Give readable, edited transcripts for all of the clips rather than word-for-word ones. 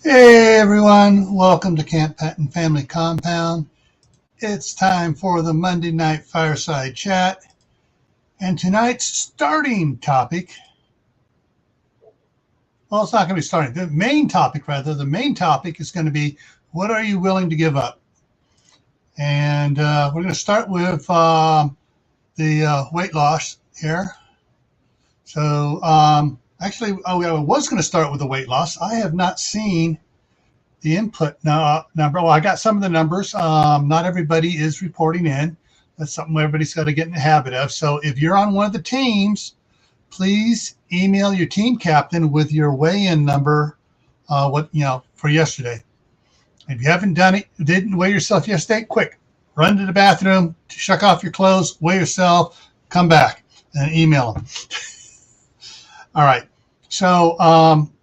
Hey everyone, welcome to Camppatton Family Compound. It's time for the Monday night fireside chat. And tonight's starting topic, well, it's not going to be starting. The main topic is going to be, what are you willing to give up? And we're going to start with the weight loss here. So actually, I was going to start with the weight loss. I have not seen the input number. Well, I got some of the numbers. Not everybody is reporting in. That's something everybody's got to get in the habit of. So if you're on one of the teams, please email your team captain with your weigh-in number. For yesterday. If you haven't done it, didn't weigh yourself yesterday, quick, run to the bathroom, shuck off your clothes, weigh yourself, come back and email them. All right. So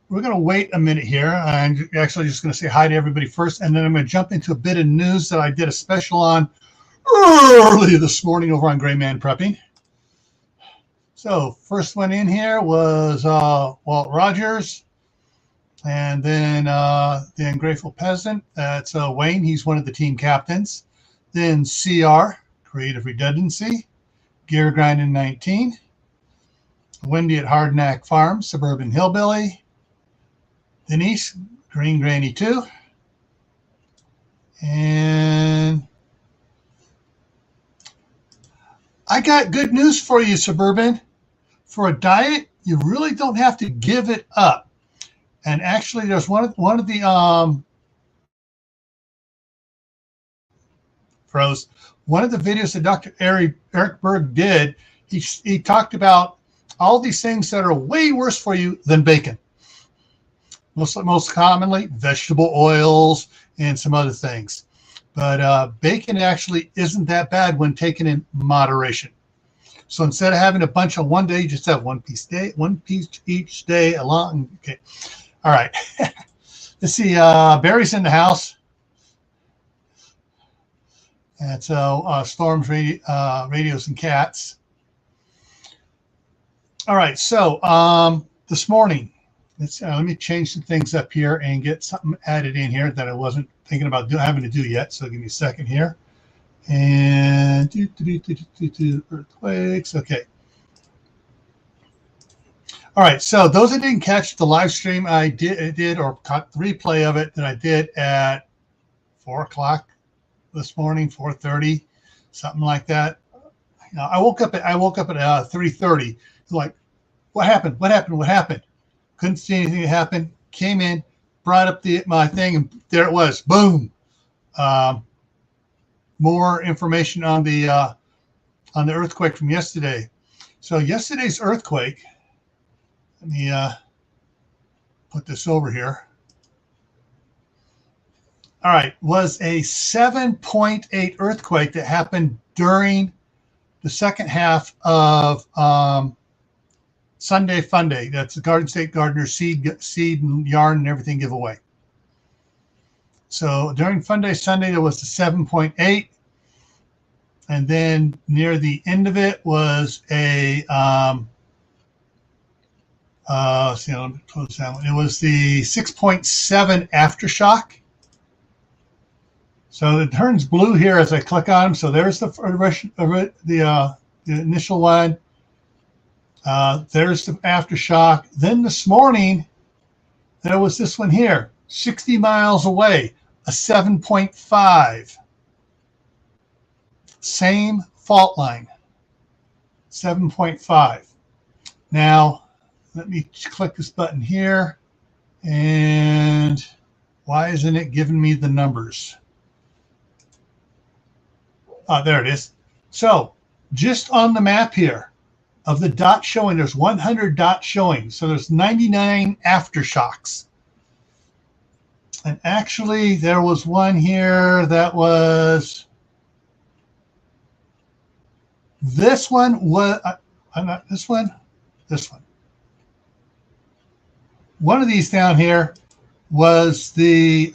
we're going to wait a minute here. I'm actually just going to say hi to everybody first, and then I'm going to jump into a bit of news that I did a special on early this morning over on Gray Man Prepping. So first one in here was Walt Rogers, and then the Ungrateful Peasant. That's Wayne. He's one of the team captains. Then CR, Creative Redundancy, Gear Grinding 19. Wendy at Hardknack Farm, Suburban Hillbilly. Denise, Green Granny 2. And I got good news for you, Suburban. For a diet, you really don't have to give it up. And actually, there's one of the videos that Dr. Eric Berg did. He talked about all these things that are way worse for you than bacon. Most commonly, vegetable oils and some other things. But bacon actually isn't that bad when taken in moderation. So instead of having a bunch on one day, you just have one piece each day along. Okay. All right. Let's see. Barry's in the house. And so Storms, Radios, and Cats. All right, so this morning, let me change some things up here and get something added in here that I wasn't thinking about having to do yet. So give me a second here. And earthquakes. Okay. All right, so those that didn't catch the live stream I did or caught the replay of it that I did at 4 o'clock this morning, 4:30, something like that. I woke up at 3:30. Like, what happened? Couldn't see anything happen. Came in, brought up my thing, and there it was. Boom. More information on the earthquake from yesterday. So yesterday's earthquake. Let me put this over here. All right, was a 7.8 earthquake that happened during the second half of Sunday Fun Day. That's the Garden State Gardener seed and yarn and everything giveaway. So during Fun Day Sunday, there was the 7.8. And then near the end of it was a, let me close that one. It was the 6.7 aftershock. So it turns blue here as I click on them. So there's the initial one. There's the aftershock. Then this morning, there was this one here, 60 miles away, a 7.5. Same fault line, 7.5. Now, let me click this button here. And why isn't it giving me the numbers? There it is. So just on the map here of the dot showing, there's 100 dots showing. So there's 99 aftershocks. And actually, there was one here that was, this one was, not this one, this one. One of these down here was the,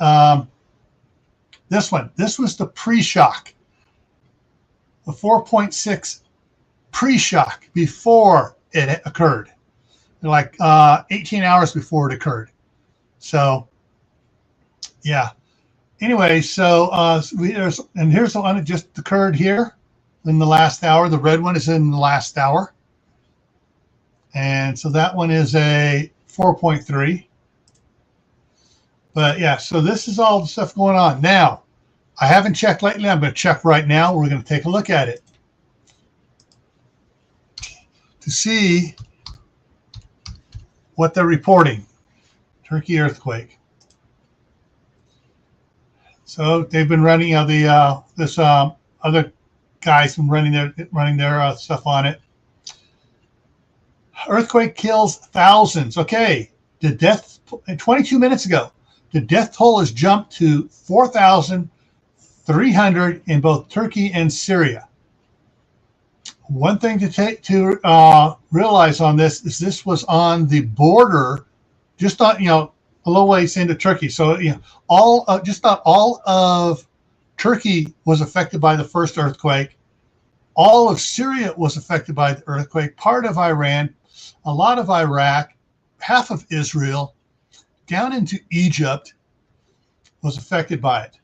this one. This was the pre-shock. The 4.6 pre-shock before it occurred, like 18 hours before it occurred. So Yeah. Anyway, so here's the one that just occurred here in the last hour. The red one is in the last hour. And so that one is a 4.3. But yeah, so this is all the stuff going on. Now, I haven't checked lately. I'm going to check right now. We're going to take a look at it to see what they're reporting. Turkey earthquake. So they've been running this other guys been running their stuff on it. Earthquake kills thousands. Okay, the death 22 minutes ago. The death toll has jumped to 4,300 in both Turkey and Syria. One thing to realize on this is this was on the border, just on a little ways into Turkey. So just not all of Turkey was affected by the first earthquake. All of Syria was affected by the earthquake. Part of Iran, a lot of Iraq, half of Israel, down into Egypt was affected by it.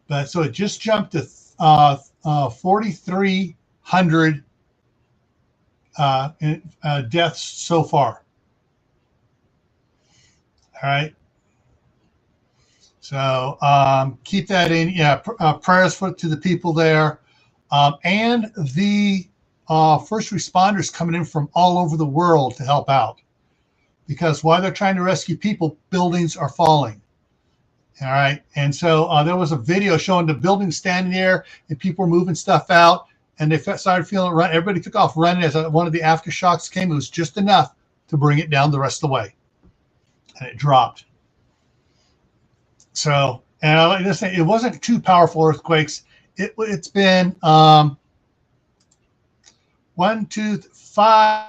But so it just jumped to 4,300 deaths so far. All right. So keep that in. Yeah, prayers to the people there, and the first responders coming in from all over the world to help out. Because while they're trying to rescue people, buildings are falling. All right. And so there was a video showing the building standing there and people were moving stuff out and they started feeling it run. Everybody took off running as one of the aftershocks came. It was just enough to bring it down the rest of the way. And it dropped. So, and I like this thing, it wasn't too powerful earthquakes. It's been 1, 2, 5.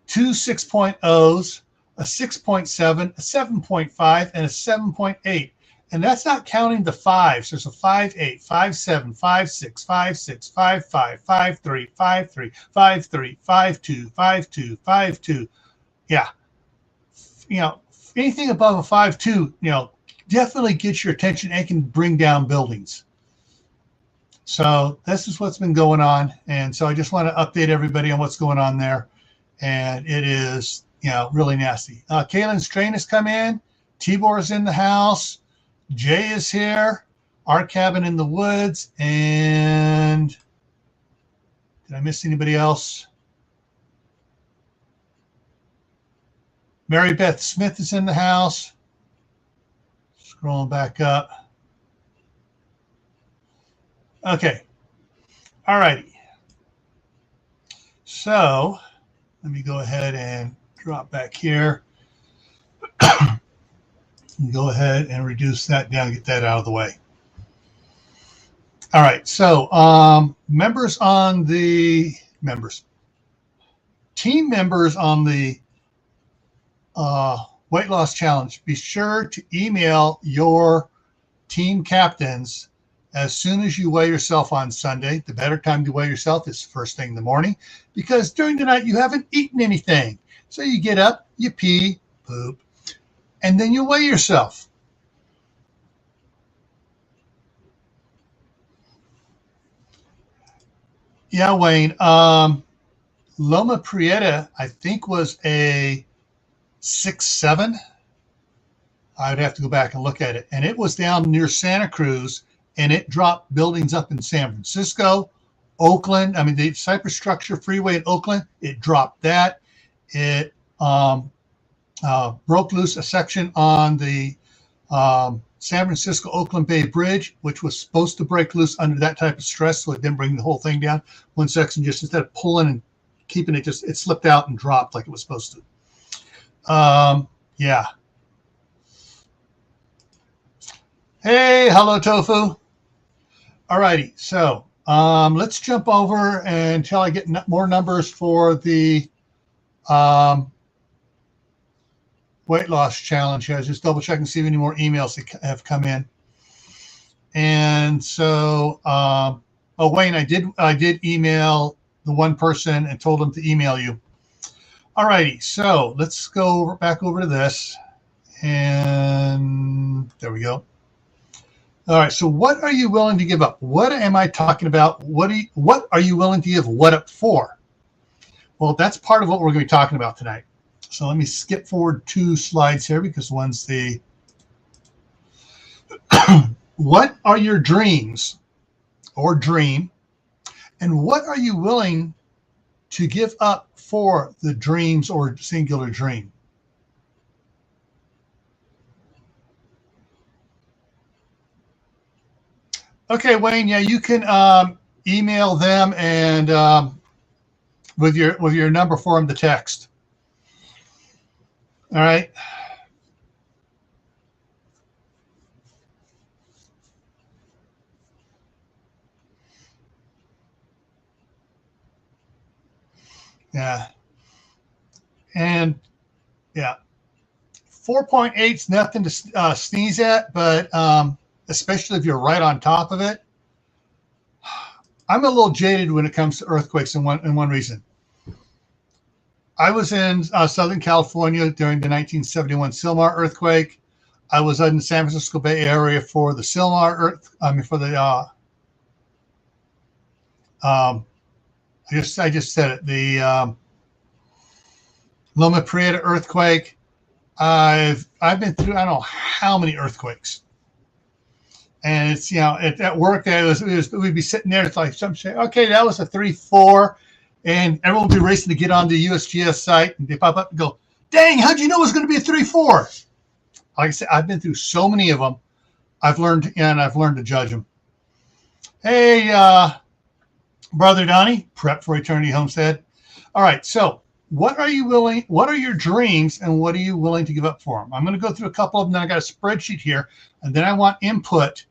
2 6.0s, a 6.7, a 7.5, and a 7.8. And that's not counting the fives. There's a 5.8, 5.7, 5.6, 5.6, 5.5, 5.3, 5.3, 5.3, 5.2, 5.2, 5.2. Yeah. Anything above a 5.2, definitely gets your attention and can bring down buildings. So this is what's been going on. And so I just want to update everybody on what's going on there. And it is, really nasty. Kaylin's train has come in. Tibor is in the house. Jay is here. Our cabin in the woods. And did I miss anybody else? Mary Beth Smith is in the house. Scrolling back up. Okay. All righty. So let me go ahead and drop back here. Go ahead and reduce that down, get that out of the way. All right, so team members on the weight loss challenge, be sure to email your team captains as soon as you weigh yourself on Sunday. The better time to weigh yourself is first thing in the morning, because during the night you haven't eaten anything. So you get up, you pee, poop, and then you weigh yourself. Yeah, Wayne. Loma Prieta, I think, was a 6.7. I would have to go back and look at it. And it was down near Santa Cruz, and it dropped buildings up in San Francisco, Oakland. I mean, the Cypress Structure Freeway in Oakland, it dropped that. It broke loose a section on the San Francisco-Oakland Bay Bridge, which was supposed to break loose under that type of stress, so it didn't bring the whole thing down. One section, just instead of pulling and keeping it, it slipped out and dropped like it was supposed to. Yeah. Hey, hello, Tofu. All righty, so let's jump over until I get more numbers for the weight loss challenge. I was just double checking to see if any more emails have come in. And so, Wayne, I did email the one person and told them to email you. All righty, so let's go back over to this, And there we go. All right. So what are you willing to give up? What am I talking about? What are you willing to give what up for? Well, that's part of what we're going to be talking about tonight. So let me skip forward 2 slides here because one's the what are your dreams or dream, and what are you willing to give up for the dreams or singular dream? Okay, Wayne. Yeah, you can email them and with your number for them to text. All right. Yeah. And yeah, 4.8 is nothing to sneeze at, but especially if you're right on top of it. I'm a little jaded when it comes to earthquakes, in one reason. I was in Southern California during the 1971 Sylmar earthquake. I was in the San Francisco Bay Area for the Sylmar for the I just said it, the Loma Prieta earthquake. I've been through I don't know how many earthquakes, and it's at work we'd be sitting there. It's like some say, okay, that was a 3-4, and everyone would be racing to get on the USGS site, and they pop up and go, "Dang, how'd you know it was going to be a 3-4?" Like I said, I've been through so many of them. I've learned to judge them. Hey, Brother Donnie, prep for Eternity Homestead. All right, so what are your dreams, and what are you willing to give up for them? I'm going to go through a couple of them. Then I got a spreadsheet here, and then I want input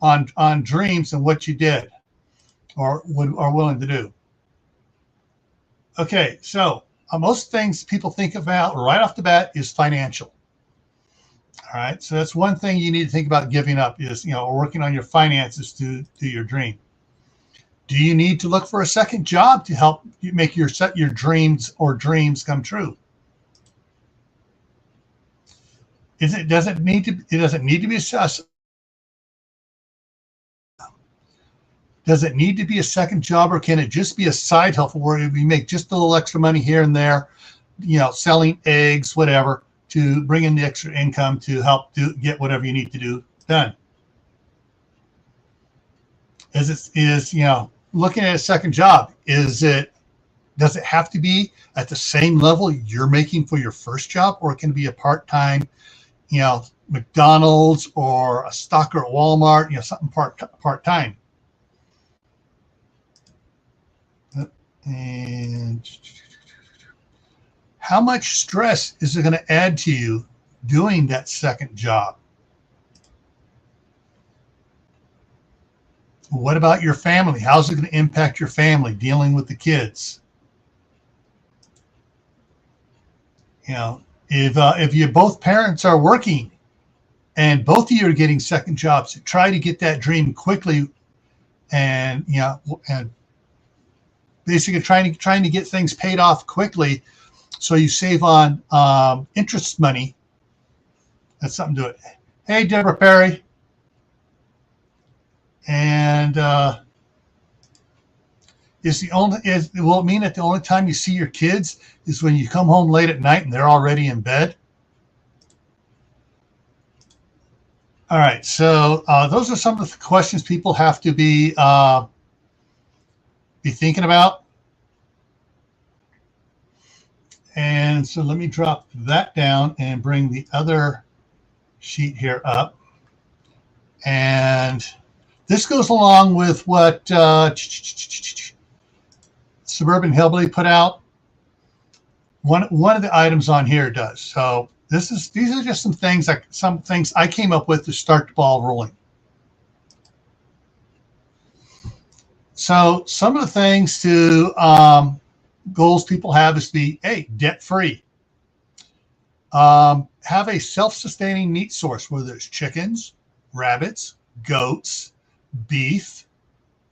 on dreams and what you did or are willing to do. Okay, so most things people think about right off the bat is financial. All right, so that's one thing you need to think about giving up is working on your finances to your dream. Do you need to look for a second job to help you make your dreams come true? It doesn't need to be assessed. Does it need to be a second job, or can it just be a side hustle where you make just a little extra money here and there, selling eggs, whatever, to bring in the extra income to help get whatever you need to do done? Looking at a second job, does it have to be at the same level you're making for your first job, or it can be a part-time, McDonald's or a stocker at Walmart, something part-time. And how much stress is it going to add to you doing that second job? What about your family? How's it going to impact your family dealing with the kids? If you both parents are working and both of you are getting second jobs, try to get that dream quickly, and basically trying to get things paid off quickly, so you save on interest money. That's something to it. Hey, Deborah Perry. And will it mean that the only time you see your kids is when you come home late at night and they're already in bed? All right, so those are some of the questions people have to be thinking about. And so let me drop that down and bring the other sheet here up. And this goes along with what Suburban Hillbilly put out. One of the items on here does. So these are just some things I came up with to start the ball rolling. So some of the things goals people have is to be debt free. Have a self-sustaining meat source, whether it's chickens, rabbits, goats, beef,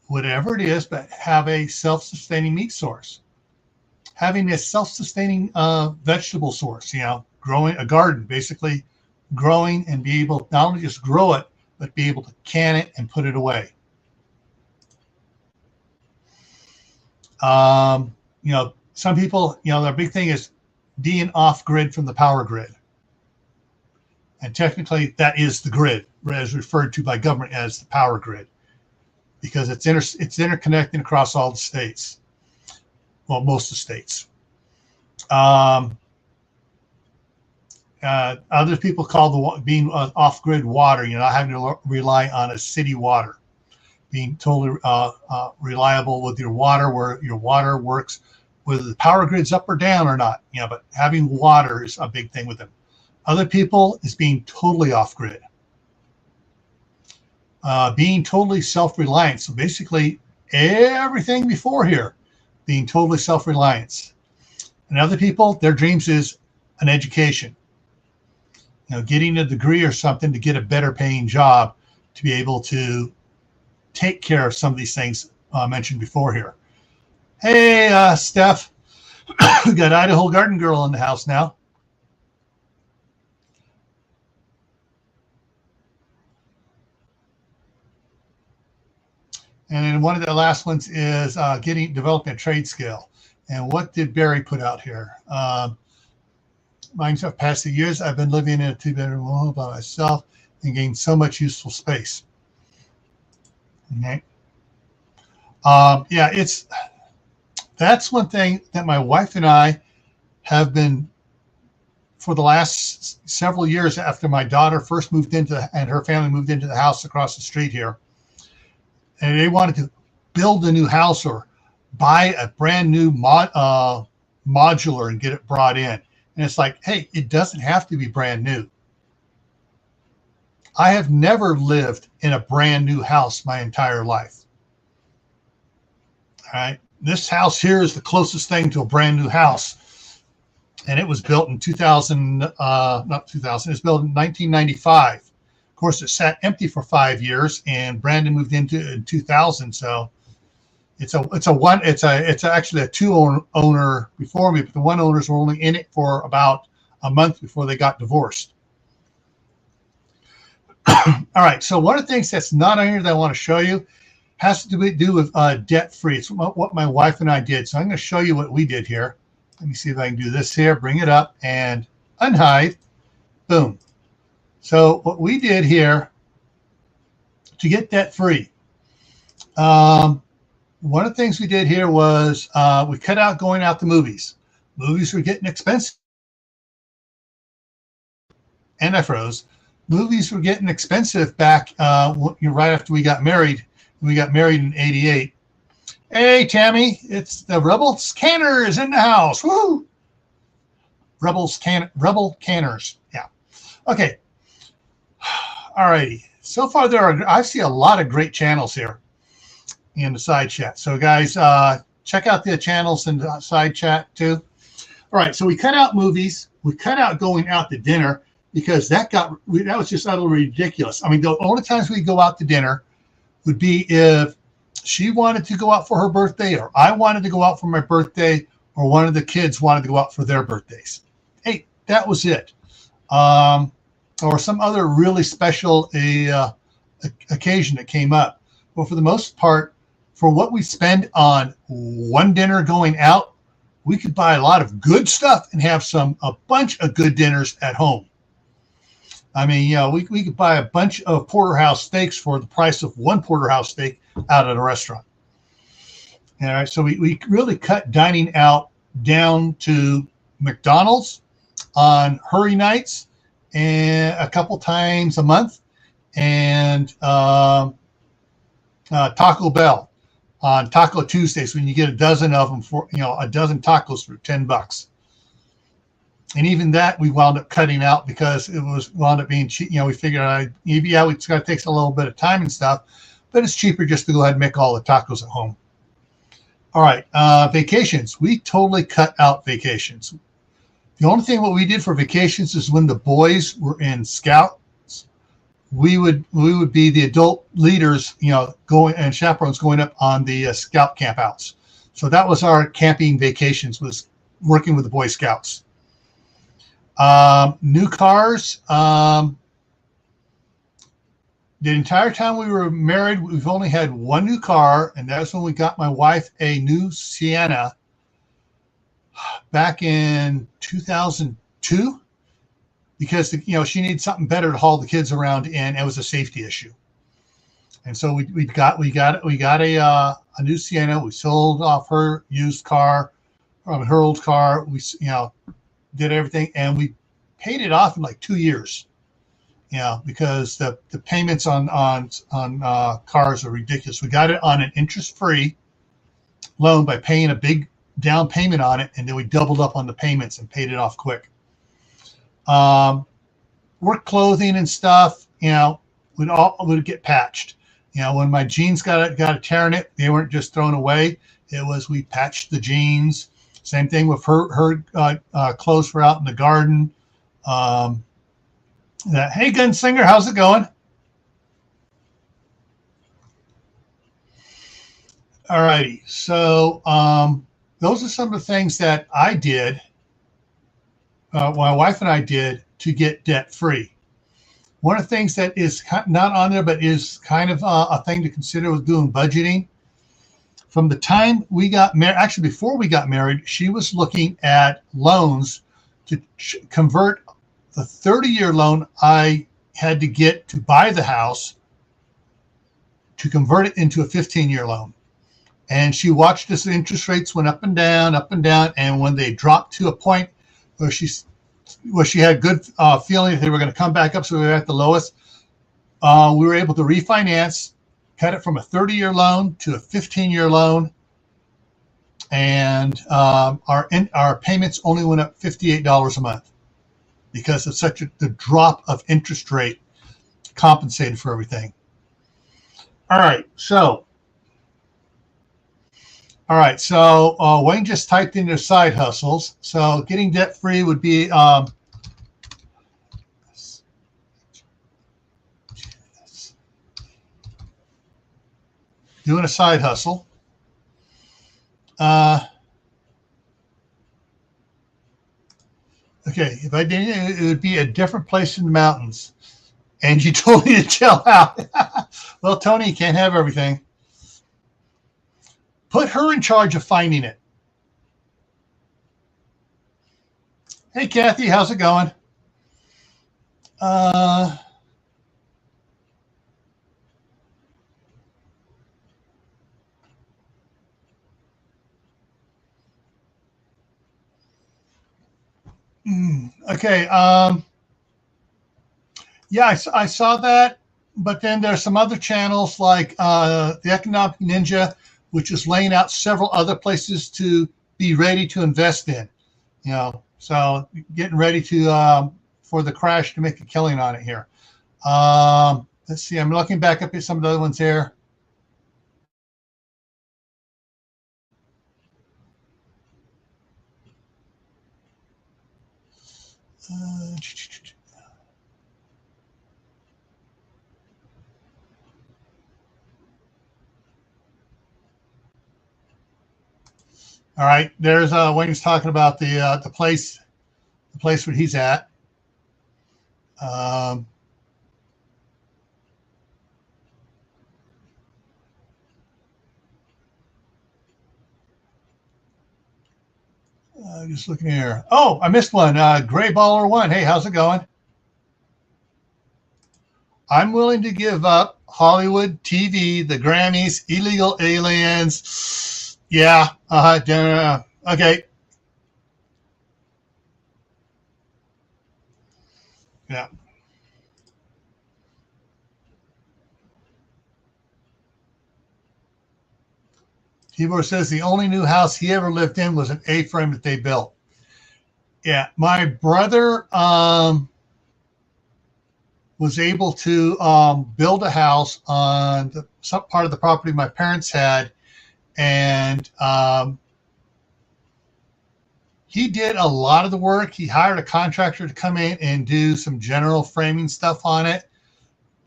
whatever it is, but have a self-sustaining meat source. Having a self-sustaining vegetable source, growing a garden, basically growing and be able not only just grow it, but be able to can it and put it away. You know, some people, you know, their big thing is being off grid from the power grid. And technically that is the grid, as referred to by government as the power grid, because it's interconnecting across all the states. Well, most of the states. Other people call being off grid water, you know, having to rely on a city water, being totally reliable with your water, where your water works, whether the power grid's up or down or not, you know, but having water is a big thing with them. Other people is being totally off grid. Being totally self-reliant. So basically everything before here, being totally self-reliant. And other people, their dreams is an education. You know, getting a degree or something to get a better paying job to be able to take care of some of these things mentioned before here. Hey, Steph, we got Idaho Garden Girl in the house now. And then one of the last ones is developing a trade skill. And what did Barry put out here? Myself, past the years, I've been living in a 2-bedroom home by myself and gained so much useful space. Okay. Yeah, that's one thing that my wife and I have been, for the last several years after my daughter first moved into, and her family moved into the house across the street here, and they wanted to build a new house or buy a brand new modular and get it brought in. And it's like, hey, it doesn't have to be brand new. I have never lived in a brand new house my entire life. All right. This house here is the closest thing to a brand new house. And it was built in 2000, not 2000, it was built in 1995. Of course, it sat empty for 5 years, and Brandon moved into it in 2000. So it's actually a two owner before me, but the one owners were only in it for about a month before they got divorced. All right. So one of the things that's not on here that I want to show you has to do with debt free. It's what my wife and I did. So I'm going to show you what we did here. Let me see if I can do this here. Bring it up and unhide. Boom. So what we did here to get debt free, one of the things we did here was we cut out going out to movies. Movies were getting expensive. And I froze. Movies were getting expensive back right after we got married. We got married in '88. Hey, Tammy, it's the Rebel Canners in the house. Woo! Rebel Canners. Yeah. Okay. All righty. So far, I see a lot of great channels here in the side chat. So, guys, check out the channels in the side chat too. All right. So we cut out movies. We cut out going out to dinner because that was just utterly ridiculous. I mean, the only times we go out to dinner would be if she wanted to go out for her birthday, or I wanted to go out for my birthday, or one of the kids wanted to go out for their birthdays. Hey, that was it. Or some other really special occasion that came up. But for the most part, for what we spend on one dinner going out, we could buy a lot of good stuff and have a bunch of good dinners at home. I mean, you know, we could buy a bunch of porterhouse steaks for the price of one porterhouse steak out at a restaurant. All right, so we really cut dining out down to McDonald's on hurry nights and a couple times a month, and Taco Bell on Taco Tuesdays when you get a dozen of them for, you know, a dozen tacos for $10. And even that we wound up cutting out because it wound up being cheap. You know, we figured out, yeah, it's got to take a little bit of time and stuff, but it's cheaper just to go ahead and make all the tacos at home. All right, vacations. We totally cut out vacations. The only thing what we did for vacations is when the boys were in Scouts, we would be the adult leaders, you know, going and chaperones going up on the Scout campouts. So that was our camping vacations, was working with the Boy Scouts. New cars. The entire time we were married, we've only had one new car, and that's when we got my wife a new Sienna back in 2002, because she needed something better to haul the kids around in. It was a safety issue, and so we got a new Sienna. We sold off her used car, her old car. We did everything, and we paid it off in like 2 years. Because the payments on cars are ridiculous. We got it on an interest-free loan by paying a big down payment on it, and then we doubled up on the payments and paid it off quick. Work clothing and stuff, would get patched. When my jeans got a tear in it, they weren't just thrown away. It was, we patched the jeans. Same thing with her clothes for out in the garden. Hey, Gunslinger, how's it going? All righty. So those are some of the things that I did, my wife and I did, to get debt free. One of the things that is not on there, but is kind of a thing to consider, was doing budgeting. From the time we got married, actually before we got married, she was looking at loans to convert the 30-year loan I had to get to buy the house, to convert it into a 15-year loan. And she watched as the interest rates went up and down. And when they dropped to a point where she had good feeling that they were going to come back up, so we were at the lowest, we were able to refinance, cut it from a 30-year loan to a 15-year loan. And our payments only went up $58 a month, because of the drop of interest rate compensated for everything. All right, so Wayne just typed in their side hustles. So getting debt free would be doing a side hustle. Okay, if I didn't, it would be a different place in the mountains. And you told me to chill out. Well, Tony, you can't have everything. Put her in charge of finding it. Hey, Kathy, how's it going? Okay. Yeah, I saw that, but then there's some other channels like the Economic Ninja, which is laying out several other places to be ready to invest in. So getting ready to for the crash to make a killing on it here. Let's see. I'm looking back up at some of the other ones here. All right, there's Wayne's talking about the place where he's at. Just looking here. Oh, I missed one. Gray Baller 1. Hey, how's it going? I'm willing to give up Hollywood, TV, the Grammys, illegal aliens. Yeah. Okay. Yeah. Tibor says the only new house he ever lived in was an A-frame that they built. Yeah, my brother was able to build a house on some part of the property my parents had, and he did a lot of the work. He hired a contractor to come in and do some general framing stuff on it,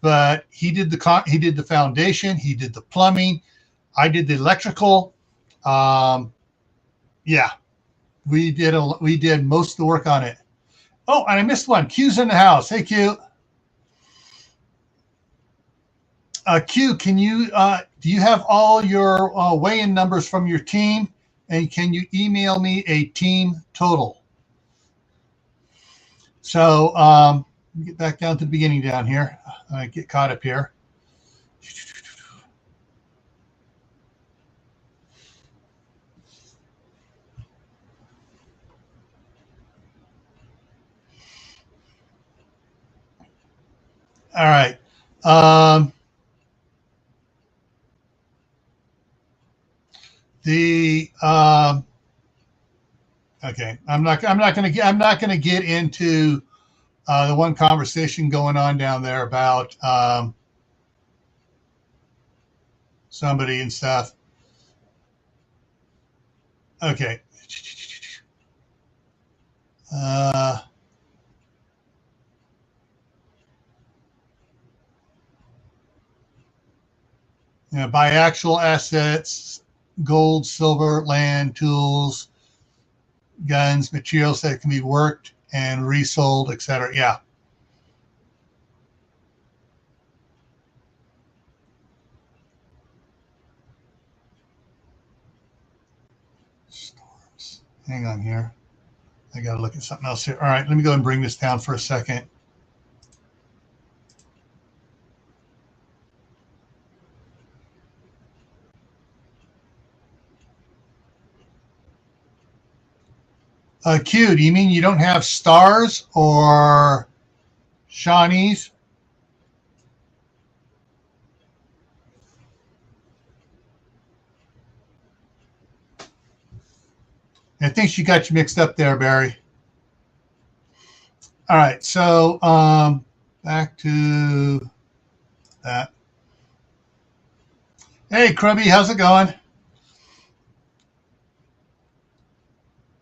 but he did the foundation, he did the plumbing, I did the electrical. Yeah, we did most of the work on it, Oh, and I missed one. Q's in the house. Hey, Q. Q, can you do you have all your weigh-in numbers from your team, and can you email me a team total? So get back down to the beginning down here. I get caught up here. All right. Okay. I'm not going to get into the one conversation going on down there about somebody and stuff. Okay. Buy actual assets, gold, silver, land, tools, guns, materials that can be worked and resold, etc. Yeah. Storms. Hang on here. I got to look at something else here. All right, let me go and bring this down for a second. Q, do you mean you don't have stars or Shawnees? I think she got you mixed up there, Barry. All right, so back to that. Hey, Krubby, how's it going?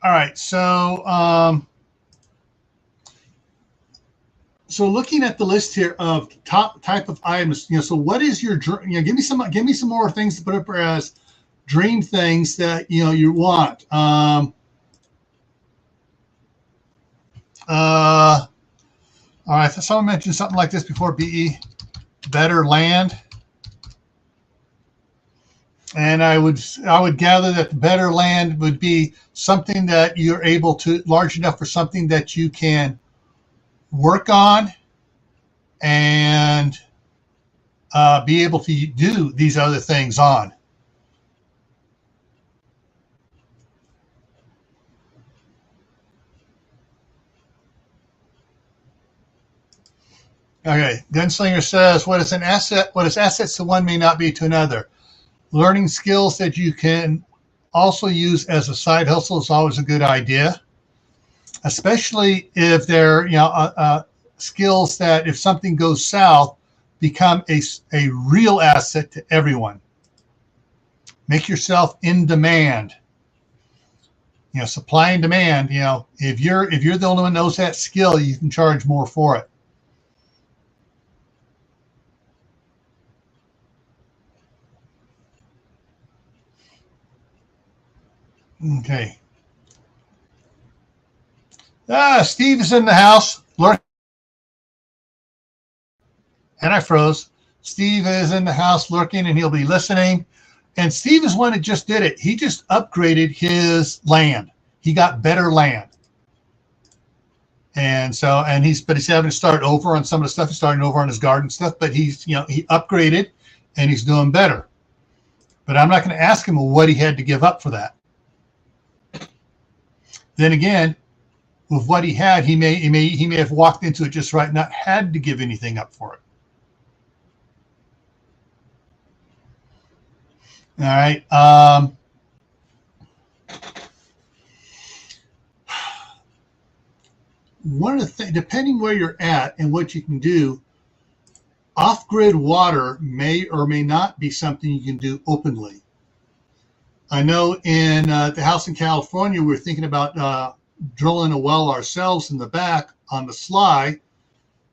All right, so looking at the list here of top type of items, so what is your dream? Give me some more things to put up as dream things that you want. All right, so someone mentioned something like this before. BE, better land. And I would gather that the better land would be something that you're able to, large enough for something that you can work on and be able to do these other things on. Okay, Gunslinger says, what is an asset? What is assets to one may not be to another. Learning skills that you can also use as a side hustle is always a good idea, especially if they're skills that if something goes south become a real asset to everyone. Make yourself in demand. Supply and demand. If you're the only one who knows that skill, you can charge more for it. Okay. Steve is in the house. And I froze. Steve is in the house lurking, and he'll be listening. And Steve is one that just did it. He just upgraded his land. He got better land. And so, but he's having to start over on some of the stuff. He's starting over on his garden stuff, but he upgraded and he's doing better. But I'm not going to ask him what he had to give up for that. Then again, with what he had, he may have walked into it just right, not had to give anything up for it. All right. One of the things, depending where you're at and what you can do, off-grid water may or may not be something you can do openly. I know in the house in California, we're thinking about drilling a well ourselves in the back on the sly,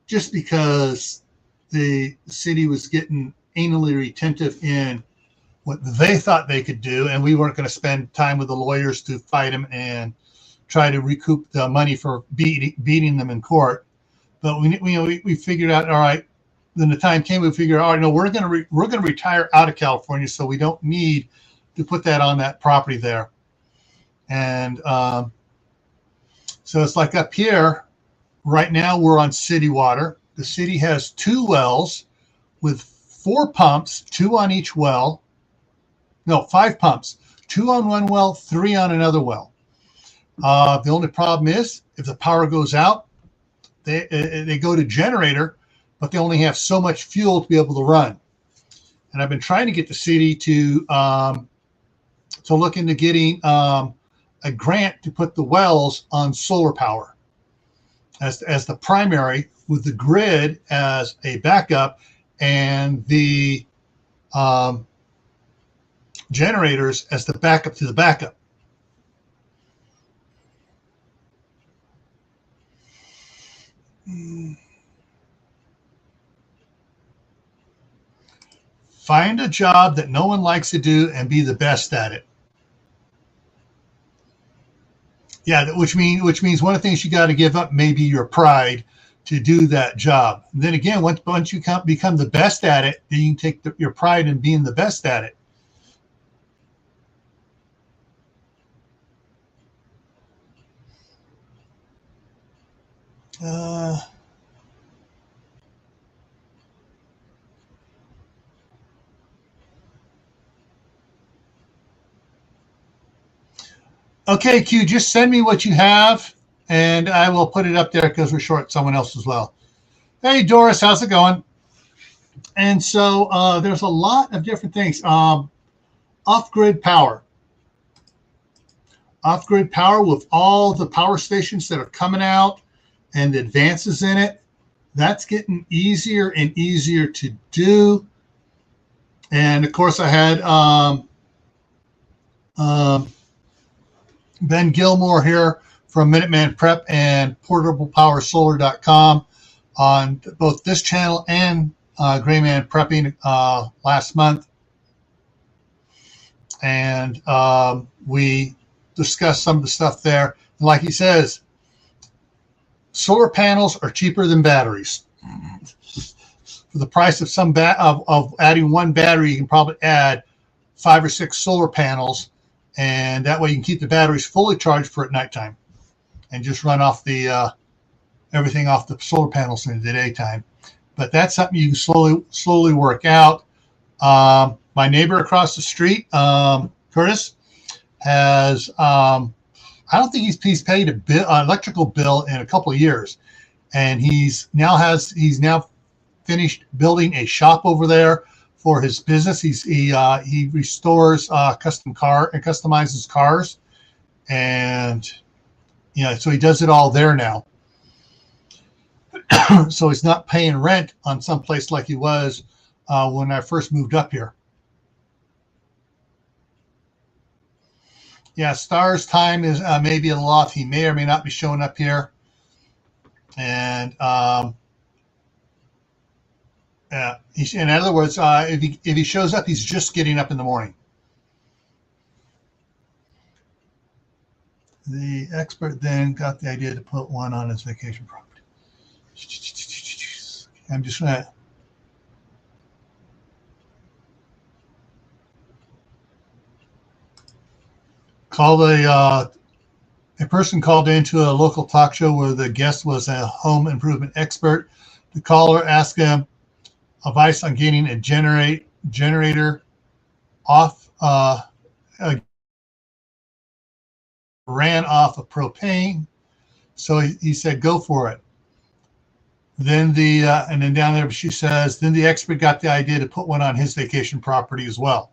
just because the city was getting anally retentive in what they thought they could do, and we weren't going to spend time with the lawyers to fight them and try to recoup the money for beating them in court. But we figured out, all right. Then the time came, we figured, all right, no, we're going to retire out of California, so we don't need to put that on that property there. And so it's like up here. Right now, we're on city water. The city has 2 wells with 4 pumps, 2 on each well. No, 5 pumps, 2 on one well, 3 on another well. The only problem is if the power goes out, they go to generator, but they only have so much fuel to be able to run. And I've been trying to get the city to look into getting a grant to put the wells on solar power as the primary, with the grid as a backup, and the generators as the backup to the backup. Find a job that no one likes to do and be the best at it. Yeah, which means one of the things you got to give up may be your pride to do that job. And then again, once you become the best at it, then you can take your pride in being the best at it. Okay, Q, just send me what you have, and I will put it up there because we're short someone else as well. Hey, Doris, how's it going? And so there's a lot of different things. Off-grid power. Off-grid power with all the power stations that are coming out and the advances in it. That's getting easier and easier to do. And, of course, I had Ben Gilmore here from Minuteman Prep and PortablePowerSolar.com on both this channel and Grayman Prepping last month. And we discussed some of the stuff there. And like he says, solar panels are cheaper than batteries. For the price of of adding one battery, you can probably add 5 or 6 solar panels, and that way you can keep the batteries fully charged for at nighttime and just run off the everything off the solar panels in the daytime. But that's something you can slowly work out. My neighbor across the street, Curtis, has I don't think he's paid an electrical bill in a couple of years, and he's now finished building a shop over there for his business. He restores customizes cars, and so he does it all there now. So he's not paying rent on some place like he was when I first moved up here. Yeah, Star's time is maybe a little off. He may or may not be showing up here. And yeah, in other words, if he shows up, he's just getting up in the morning. The expert then got the idea to put one on his vacation property. I'm just going to call a person called into a local talk show where the guest was a home improvement expert. The caller asked him advice on getting a generator off, ran off of propane. So he said, go for it. Then and then down there she says, then the expert got the idea to put one on his vacation property as well.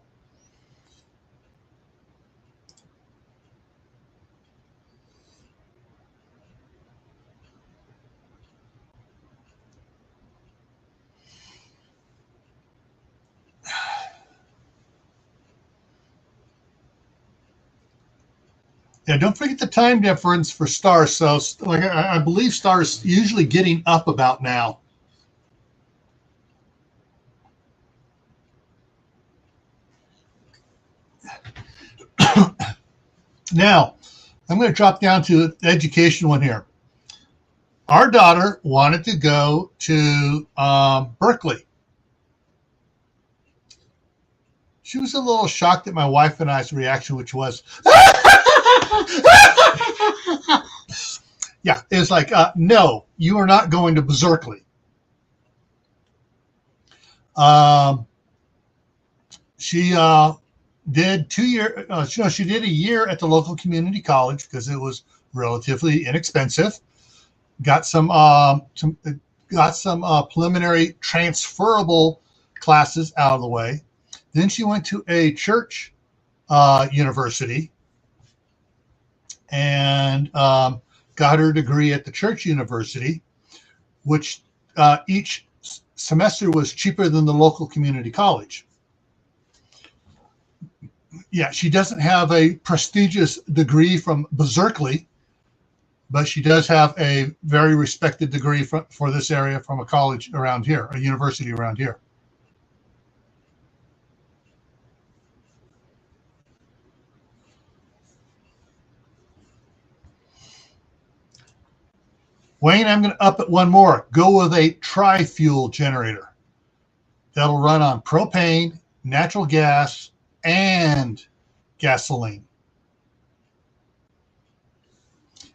Yeah, don't forget the time difference for Star. So, like, I believe Star's usually getting up about now. Now, I'm going to drop down to the education one here. Our daughter wanted to go to Berkeley. She was a little shocked at my wife and I's reaction, which was, yeah, it's like, no, you are not going to Berkeley. She did 2 years. She did a year at the local community college because it was relatively inexpensive. Got some preliminary transferable classes out of the way. Then she went to a church university and got her degree at the church university, which each semester was cheaper than the local community college. Yeah, she doesn't have a prestigious degree from Berkeley, but she does have a very respected degree for this area from a college around here, a university around here. Wayne, I'm going to up it one more. Go with a tri-fuel generator. That'll run on propane, natural gas, and gasoline.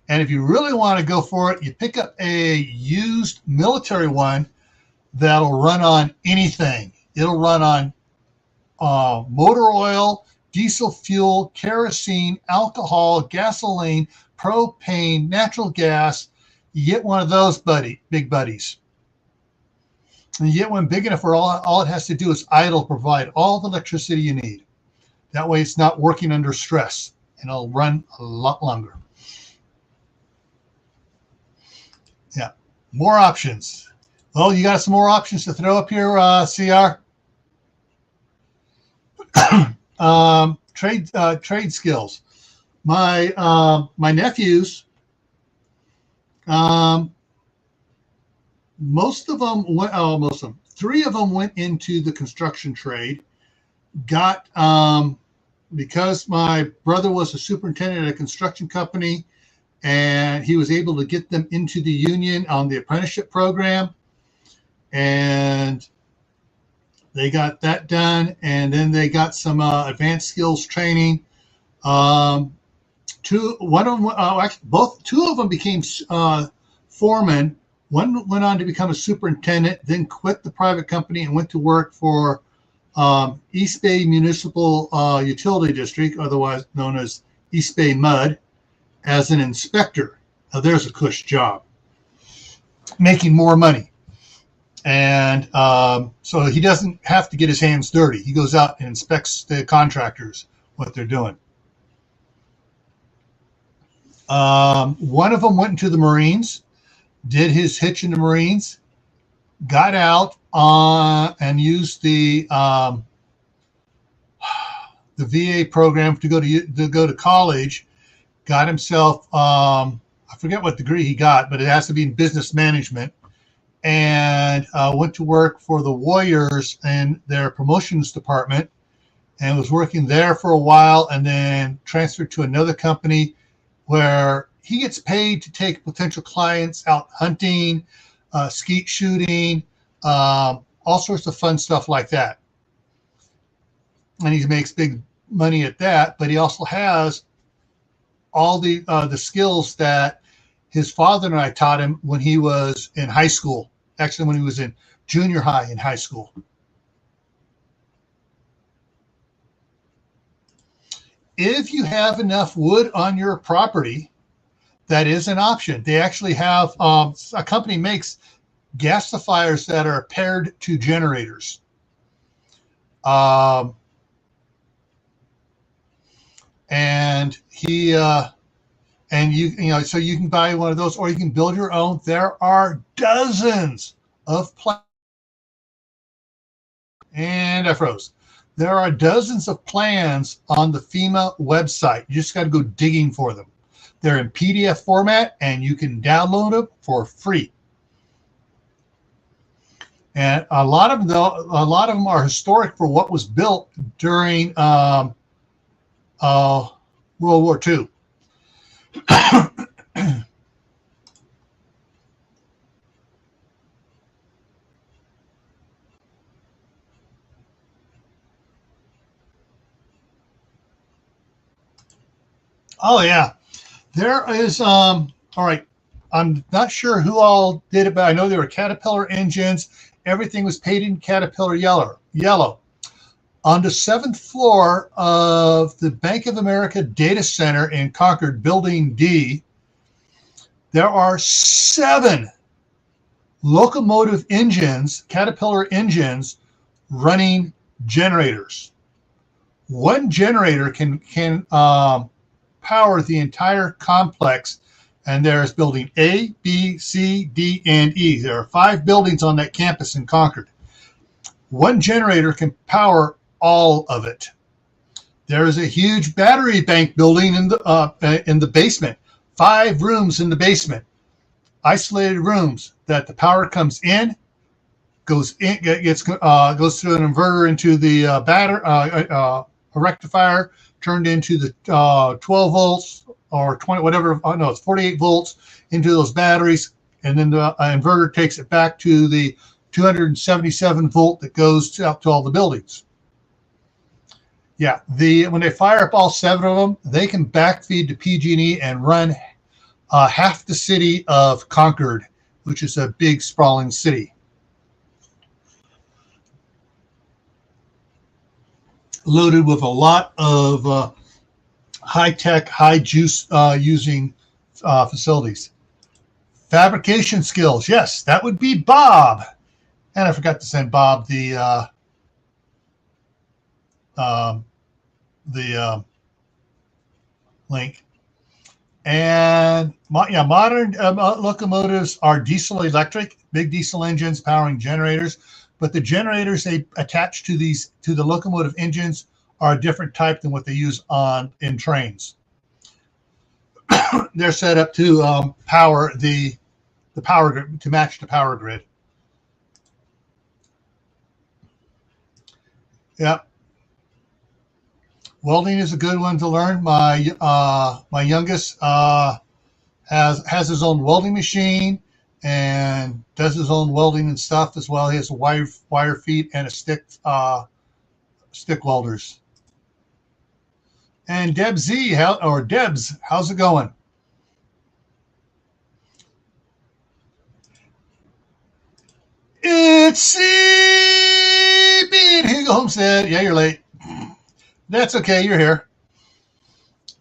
And if you really want to go for it, you pick up a used military one that'll run on anything. It'll run on motor oil, diesel fuel, kerosene, alcohol, gasoline, propane, natural gas. You get one of those big buddies. And you get one big enough where all it has to do is idle, provide all the electricity you need. That way it's not working under stress, and it'll run a lot longer. Yeah, more options. Well, you got some more options to throw up here, CR? Trade skills. My nephews, most of them, 3 of them went into the construction trade. Got because my brother was a superintendent at a construction company, and he was able to get them into the union on the apprenticeship program, and they got that done. And then they got some advanced skills training. Two of them became foreman. One went on to become a superintendent, then quit the private company and went to work for East Bay Municipal Utility District, otherwise known as East Bay MUD, as an inspector. Now, there's a cush job, making more money. And so he doesn't have to get his hands dirty. He goes out and inspects the contractors, what they're doing. One of them went into the Marines, did his hitch in the Marines, got out and used the VA program to go to college. Got himself I forget what degree he got, but it has to be in business management, and went to work for the Warriors in their promotions department, and was working there for a while, and then transferred to another company where he gets paid to take potential clients out hunting, skeet shooting, all sorts of fun stuff like that. And he makes big money at that, but he also has all the skills that his father and I taught him when he was in high school. Actually, when he was in junior high in high school. If you have enough wood on your property, that is an option. They actually have a company makes gasifiers that are paired to generators. And so you can buy one of those, or you can build your own. There are dozens of plans. And I froze. There are dozens of plans on the FEMA website. You just got to go digging for them. They're in PDF format, and you can download them for free. And a lot of them are historic for what was built during World War II. Oh yeah, there is. All right, I'm not sure who all did it, but I know there were Caterpillar engines. Everything was painted Caterpillar yellow. Yellow. On the seventh floor of the Bank of America data center in Concord, Building D, there are 7 locomotive engines, Caterpillar engines, running generators. One generator can power the entire complex, and there's building A, B, C, D, and E. There are 5 buildings on that campus in Concord. One generator can power all of it. There is a huge battery bank building in the basement. 5 rooms in the basement, isolated rooms that the power comes in, goes in, goes through an inverter into the a rectifier, turned into the 12 volts or 20, whatever. Oh, no, it's 48 volts into those batteries, and then the inverter takes it back to the 277 volt that goes out to all the buildings. Yeah, when they fire up all 7 of them, they can backfeed to PG&E and run half the city of Concord, which is a big, sprawling city. Loaded with a lot of high-tech, high-juice using facilities. Fabrication skills, yes, that would be Bob. And I forgot to send Bob the link. And modern locomotives are diesel electric, big diesel engines powering generators, but the generators they attach to the locomotive engines are a different type than what they use in trains. They're set up to power the power grid, to match the power grid. Yep. Welding is a good one to learn. My youngest has his own welding machine and does his own welding and stuff as well. He has a wire feet and a stick welders. And Debs, how's it going? It's being Hugo Homestead. Yeah, you're late. That's okay. You're here.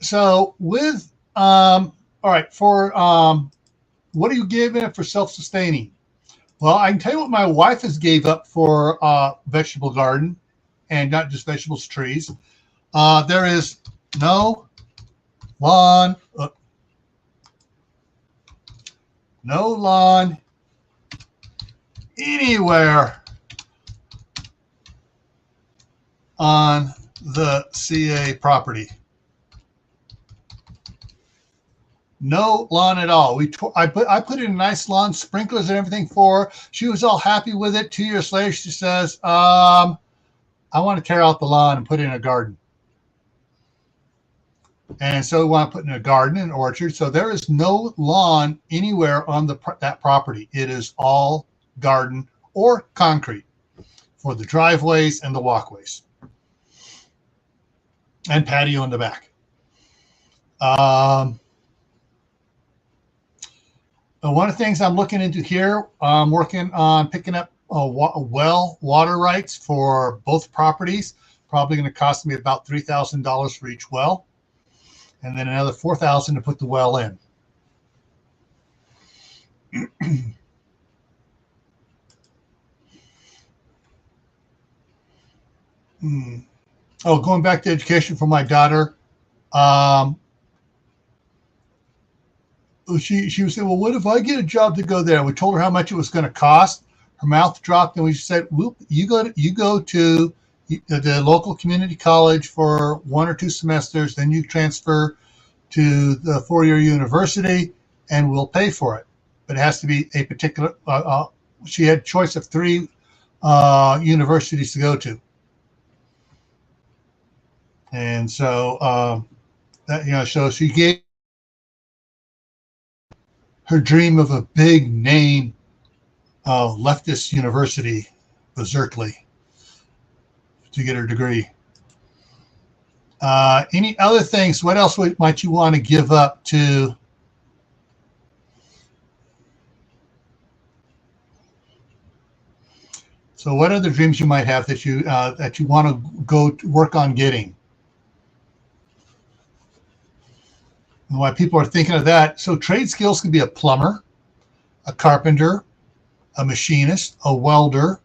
So all right, for what are you giving it for self-sustaining? Well, I can tell you what my wife has gave up for vegetable garden, and not just vegetables, trees. There is no lawn, anywhere on the CA property. No lawn at all. I put in a nice lawn, sprinklers and everything for her. She was all happy with it. 2 years later, she says, I want to tear out the lawn and put in a garden. And so we want to put in a garden and orchard. So there is no lawn anywhere on that property. It is all garden or concrete for the driveways and the walkways. And patio in the back. One of the things I'm looking into here, I'm working on picking up water rights for both properties. Probably going to cost me about $3,000 for each well, and then another $4,000 to put the well in. Oh, going back to education for my daughter. She was saying, well, what if I get a job to go there? We told her how much it was going to cost. Her mouth dropped, and we said, well, you go to the local community college for 1 or 2 semesters, then you transfer to the 4-year university, and we'll pay for it. But it has to be a particular. She had a choice of 3 universities to go to, and so so she gave her dream of a big name leftist university, Berkeley, to get her degree. Any other things? What else might you want to give up to? So, what other dreams you might have that you want to go to work on getting? And why people are thinking of that? So, trade skills can be a plumber, a carpenter, a machinist, a welder,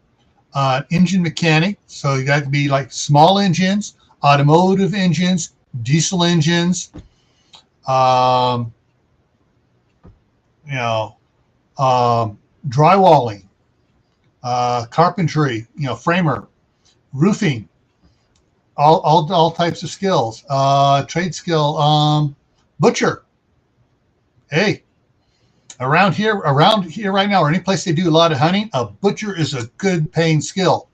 an engine mechanic. So, you got to be like small engines, automotive engines, diesel engines, drywalling, carpentry, framer, roofing, all types of skills. Trade skill, butcher. Hey, around here right now, or any place they do a lot of hunting, a butcher is a good paying skill.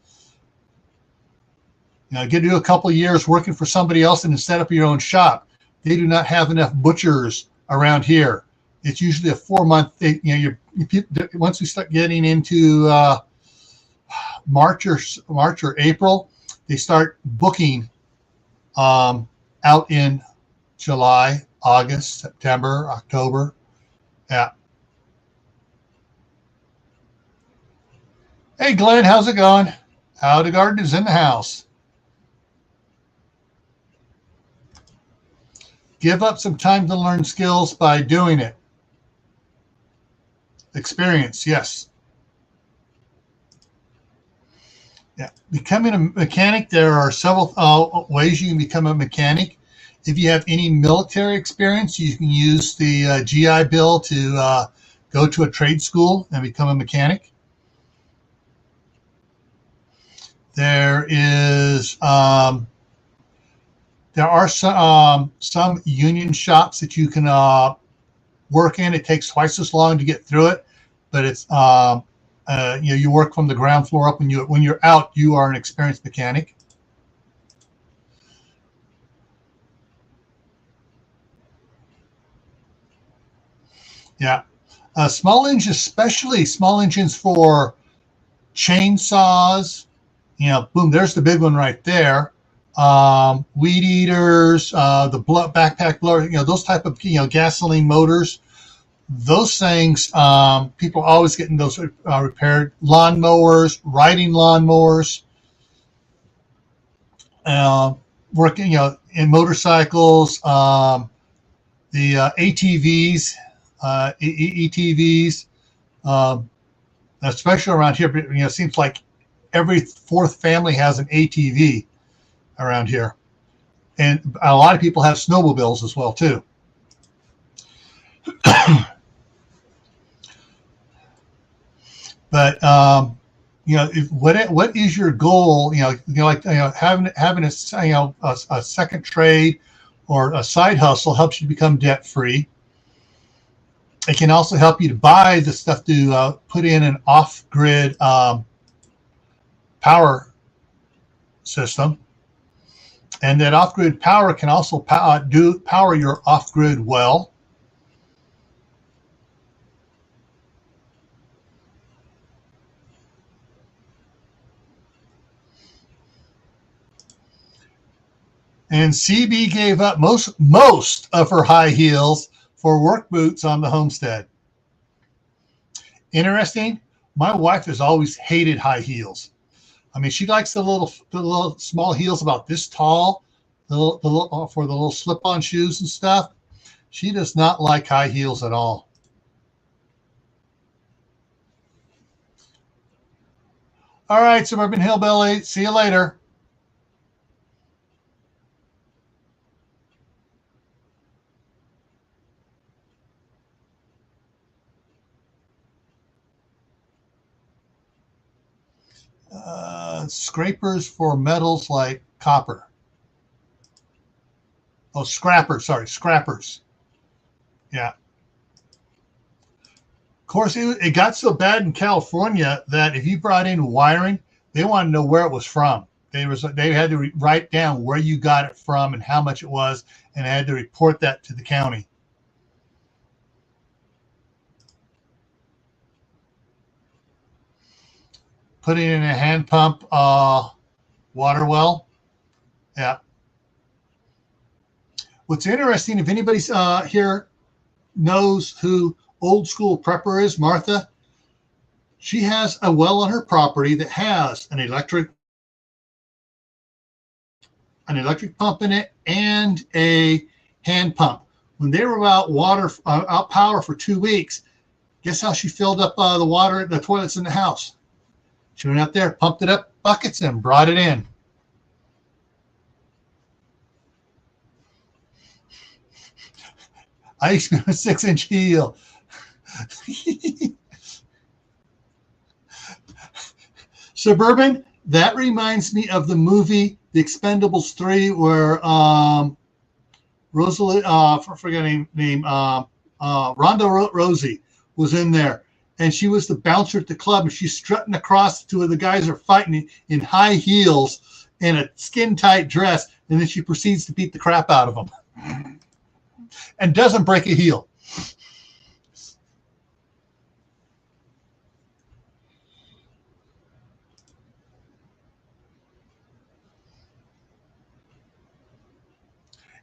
Get to do a couple of years working for somebody else and then set up your own shop. They do not have enough butchers around here. It's usually a 4-month thing. Once we start getting into March or April, they start booking out in July, August, September, October. Yeah. Hey, Glenn, how's it going? How the garden is in the house. Give up some time to learn skills by doing it. Experience, yes. Yeah, becoming a mechanic, there are several ways you can become a mechanic. If you have any military experience, you can use the GI Bill to go to a trade school and become a mechanic. There are some union shops that you can work in. It takes twice as long to get through it, but it's you work from the ground floor up. When you're out, you are an experienced mechanic. Yeah, small engines, especially small engines for chainsaws. Boom, there's the big one right there. Weed eaters, the backpack blower, those type of gasoline motors. Those things, people are always getting those repaired. Lawn mowers, riding lawn mowers, working, in motorcycles, the ATVs, ETVs, especially around here. It seems like every fourth family has an ATV around here, and a lot of people have snowmobiles as well too. But what is your goal? Having a second trade or a side hustle helps you become debt free. It can also help you to buy the stuff to put in an off-grid power system, and that off-grid power can also power your off-grid well. And CB gave up most of her high heels for work boots on the homestead. Interesting. My wife has always hated high heels. I mean, she likes the little small heels about this tall, for the little slip-on shoes and stuff. She does not like high heels at all. All right, Suburban Hillbilly. See you later. Scrapers for metals like copper. Oh, scrappers. Sorry, scrappers. Yeah. Of course, it got so bad in California that if you brought in wiring, they wanted to know where it was from. They had to write down where you got it from and how much it was, and they had to report that to the county. putting in a hand pump water well. Yeah. What's interesting, if anybody's here knows who Old School Prepper is, Martha, she has a well on her property that has an electric pump in it and a hand pump. When they were out power for 2 weeks, guess how she filled up the water at the toilets in the house? She went out there, pumped it up buckets, and brought it in. I experienced a 6-inch heel. Suburban, that reminds me of the movie The Expendables 3, where forgetting name, Ronda Rousey was in there, and she was the bouncer at the club, and she's strutting across. Two of the guys are fighting in high heels in a skin-tight dress, and then she proceeds to beat the crap out of them and doesn't break a heel.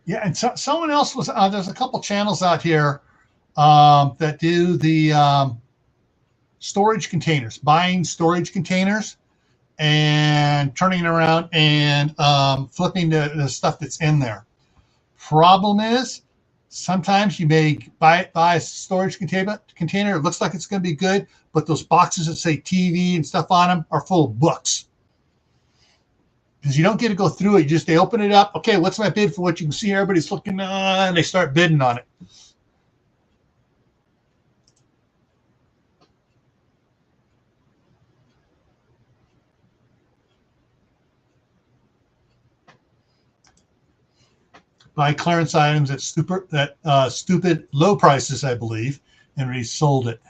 Yeah, and someone else was, there's a couple channels out here that do the storage containers, buying storage containers and turning it around and flipping the stuff that's in there. Problem is, sometimes you may buy a storage container. It looks like it's going to be good, but those boxes that say TV and stuff on them are full of books. Because you don't get to go through it. They open it up. Okay, what's my bid for what you can see? Everybody's looking, and they start bidding on it. Buy clearance items at stupid low prices, I believe, and resold it.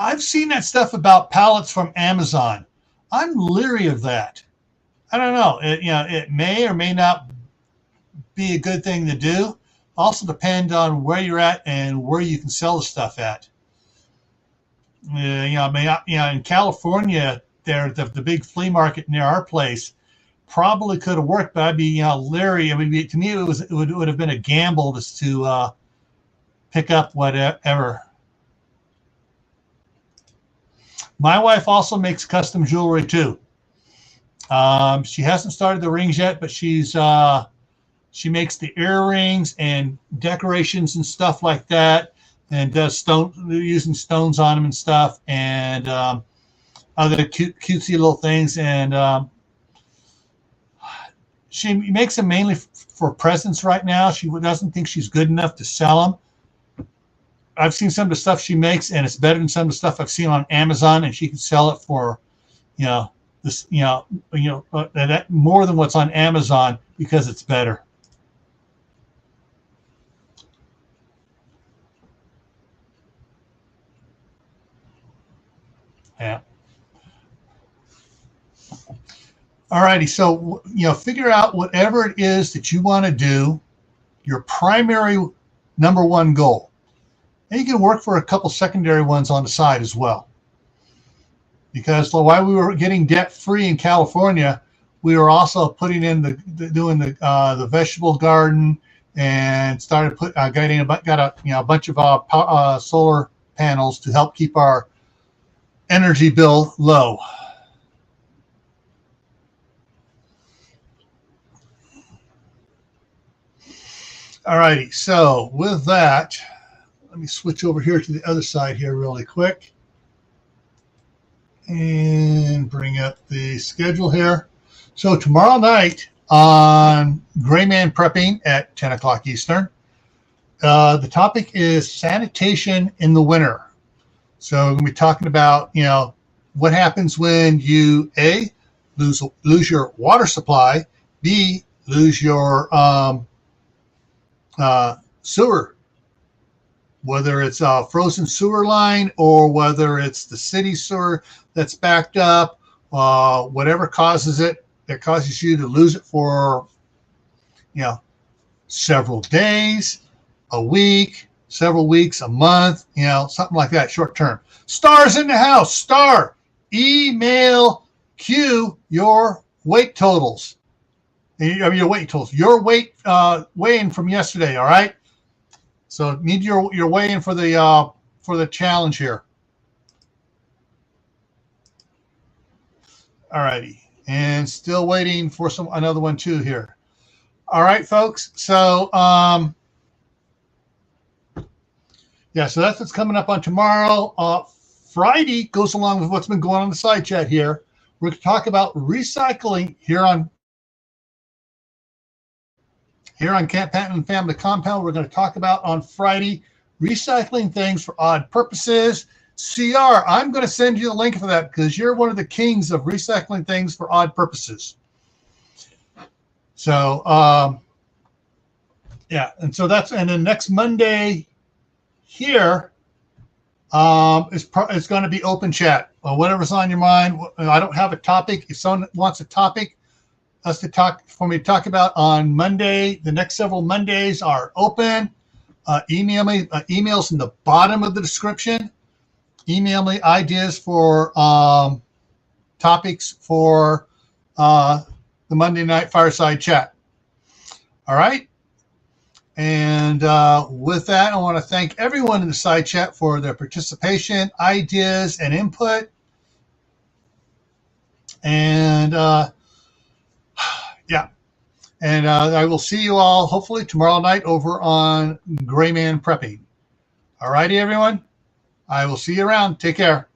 I've seen that stuff about pallets from Amazon. I'm leery of that. I don't know. It may or may not be a good thing to do. Also depend on where you're at and where you can sell the stuff at. In California, there the big flea market near our place probably could have worked, but I'd be leery. I mean, to me, it would have been a gamble just to pick up whatever. My wife also makes custom jewelry too. She hasn't started the rings yet, but she makes the earrings and decorations and stuff like that, and does using stones on them and stuff, and other cutesy little things. And she makes them mainly for presents right now. She doesn't think she's good enough to sell them. I've seen some of the stuff she makes, and it's better than some of the stuff I've seen on Amazon, and she can sell it for, more than what's on Amazon because it's better. Yeah. All righty. So, figure out whatever it is that you want to do, your primary number one goal. And you can work for a couple secondary ones on the side as well. Because while we were getting debt free in California, we were also putting in doing the vegetable garden, and started got a bunch of solar panels to help keep our energy bill low. All righty. So with that, let me switch over here to the other side here really quick and bring up the schedule here. So tomorrow night on Gray Man Prepping at 10 o'clock Eastern, the topic is sanitation in the winter. So we're going to be talking about, what happens when you, A, lose your water supply, B, lose your sewer, whether it's a frozen sewer line or whether it's the city sewer that's backed up, whatever causes it, that causes you to lose it for, several days. a week, several weeks, a month, something like that, short term. Stars in the house. Star, email Q your weight totals. Your weight totals. Your weight weigh-in from yesterday. All right. So need your weigh-in for the challenge here. All righty. And still waiting for another one too here. All right, folks. So so that's what's coming up on tomorrow. Friday goes along with what's been going on in the side chat here. We're going to talk about recycling here on Camppatton Family Compound. We're going to talk about on Friday recycling things for odd purposes. CR, I'm going to send you the link for that because you're one of the kings of recycling things for odd purposes. So, and so and then next Monday here it's going to be open chat. Whatever's on your mind. I don't have a topic. If someone wants a topic for me to talk about on Monday, the next several Mondays are open. Email me. Emails in the bottom of the description. Email me ideas for topics for the Monday night fireside chat. All right. And with that, I want to thank everyone in the side chat for their participation, ideas, and input. And and I will see you all hopefully tomorrow night over on Gray Man Prepping. All righty, everyone. I will see you around. Take care.